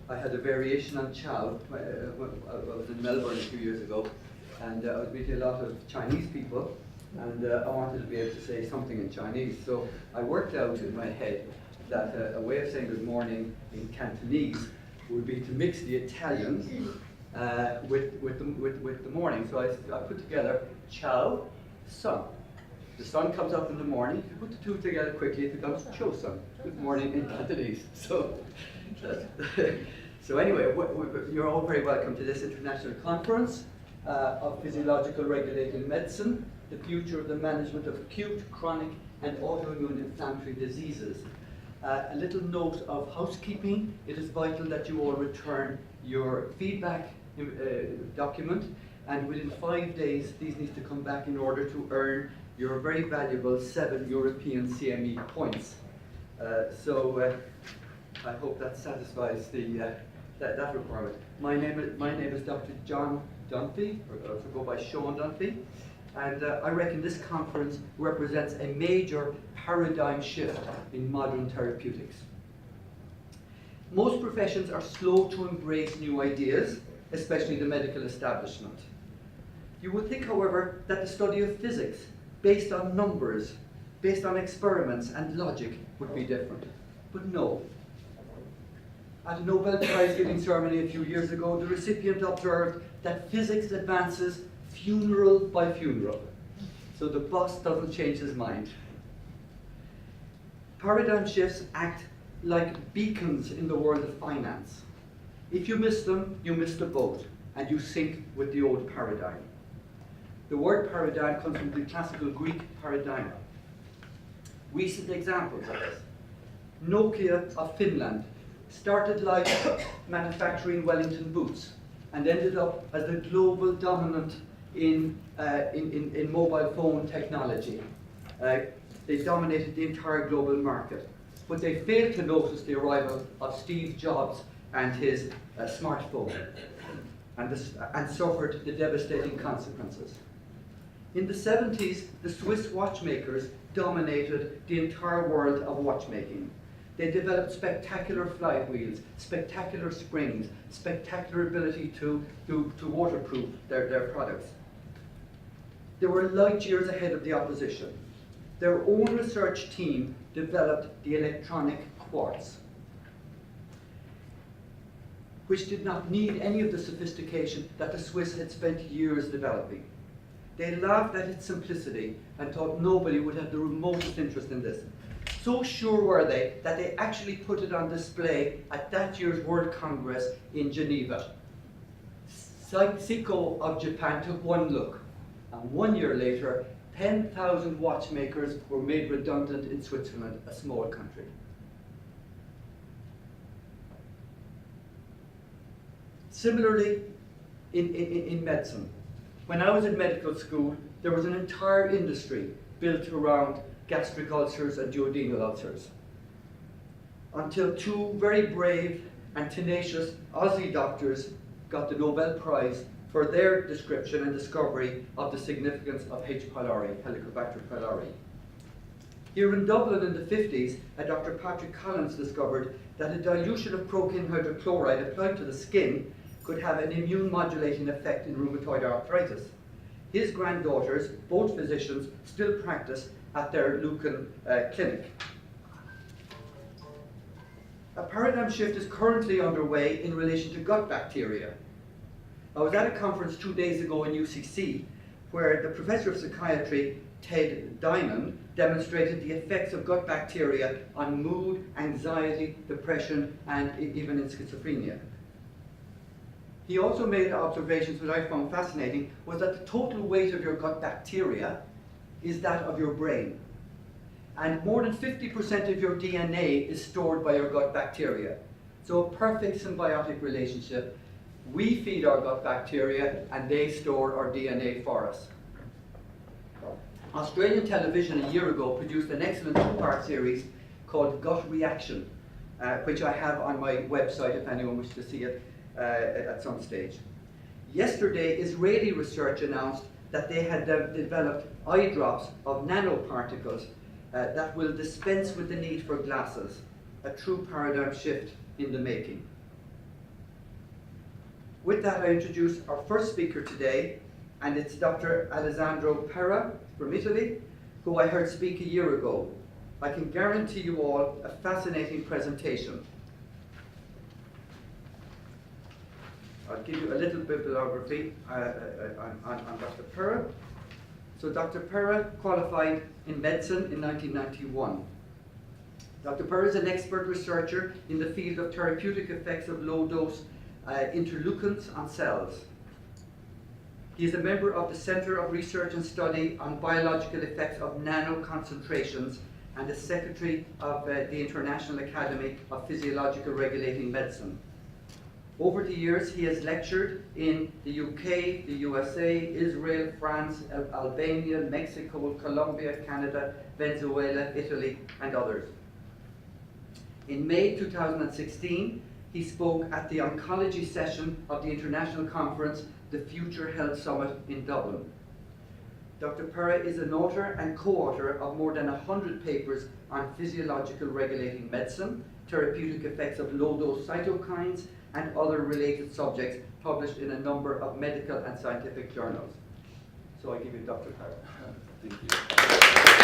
I had a variation on chow. I was in Melbourne a few years ago, and I was meeting a lot of Chinese people, and I wanted to be able to say something in Chinese. So I worked out in my head that a way of saying good morning in Cantonese would be to mix the Italian with the morning. So I put together chow, sun. The sun comes up in the morning. If you put the two together quickly, it becomes cho sun. Good morning in Cantonese. So anyway, you're all very welcome to this international conference of physiological regulated medicine, the future of the management of acute, chronic, and autoimmune inflammatory diseases. A little note of housekeeping. It is vital that you all return your feedback document, and within 5 days these need to come back in order to earn your very valuable 7 European CME points. I hope that satisfies that requirement. My name is Dr. John Dubphy, or to go by Sean Dubphy, and I reckon this conference represents a major paradigm shift in modern therapeutics. Most professions are slow to embrace new ideas, especially the medical establishment. You would think, however, that the study of physics, based on numbers, based on experiments and logic, would be different. But no. At a Nobel Prize giving ceremony a few years ago, the recipient observed that physics advances funeral by funeral. So the boss doesn't change his mind. Paradigm shifts act like beacons in the world of finance. If you miss them, you miss the boat, and you sink with the old paradigm. The word paradigm comes from the classical Greek paradigm. Recent examples of this. Nokia of Finland started life manufacturing Wellington boots and ended up as the global dominant in mobile phone technology. They dominated the entire global market. But they failed to notice the arrival of Steve Jobs and his smartphone, and suffered the devastating consequences. In the 70s, the Swiss watchmakers dominated the entire world of watchmaking. They developed spectacular flywheels, spectacular springs, spectacular ability to waterproof their products. They were light years ahead of the opposition. Their own research team developed the electronic quartz, which did not need any of the sophistication that the Swiss had spent years developing. They laughed at its simplicity and thought nobody would have the remotest interest in this. So sure were they that they actually put it on display at that year's World Congress in Geneva. Seiko of Japan took one look, and 1 year later, 10,000 watchmakers were made redundant in Switzerland, a small country. Similarly, in medicine, when I was in medical school, there was an entire industry built around gastric ulcers and duodenal ulcers, until 2 very brave and tenacious Aussie doctors got the Nobel Prize for their description and discovery of the significance of H. pylori, Helicobacter pylori. Here in Dublin in the 50s, Dr. Patrick Collins discovered that a dilution of procaine hydrochloride applied to the skin could have an immune modulating effect in rheumatoid arthritis. His granddaughters, both physicians, still practice at their Lucan clinic. A paradigm shift is currently underway in relation to gut bacteria. I was at a conference 2 days ago in UCC where the professor of psychiatry, Ted Diamond, demonstrated the effects of gut bacteria on mood, anxiety, depression, and even in schizophrenia. He also made observations which I found fascinating, was that the total weight of your gut bacteria is that of your brain. And more than 50% of your DNA is stored by your gut bacteria. So a perfect symbiotic relationship. We feed our gut bacteria and they store our DNA for us. Australian television a year ago produced an excellent 2-part series called Gut Reaction, which I have on my website if anyone wishes to see it at some stage. Yesterday, Israeli research announced that they had developed eye drops of nanoparticles that will dispense with the need for glasses. a true paradigm shift in the making. With that, I introduce our first speaker today, and it's Dr. Alessandro Perra from Italy, who I heard speak a year ago. I can guarantee you all a fascinating presentation. I'll give you a little bibliography on Dr. Perra. So Dr. Perra qualified in medicine in 1991. Dr. Perra is an expert researcher in the field of therapeutic effects of low-dose interleukins on cells. He is a member of the Centre of Research and Study on Biological Effects of Nanoconcentrations and is Secretary of the International Academy of Physiological Regulating Medicine. Over the years, he has lectured in the UK, the USA, Israel, France, Albania, Mexico, Colombia, Canada, Venezuela, Italy, and others. In May 2016, he spoke at the oncology session of the international conference, the Future Health Summit in Dublin. Dr. Perra is an author and co-author of more than 100 papers on physiological regulating medicine, therapeutic effects of low-dose cytokines, and other related subjects published in a number of medical and scientific journals. So I give you Dr. Perra. Thank you.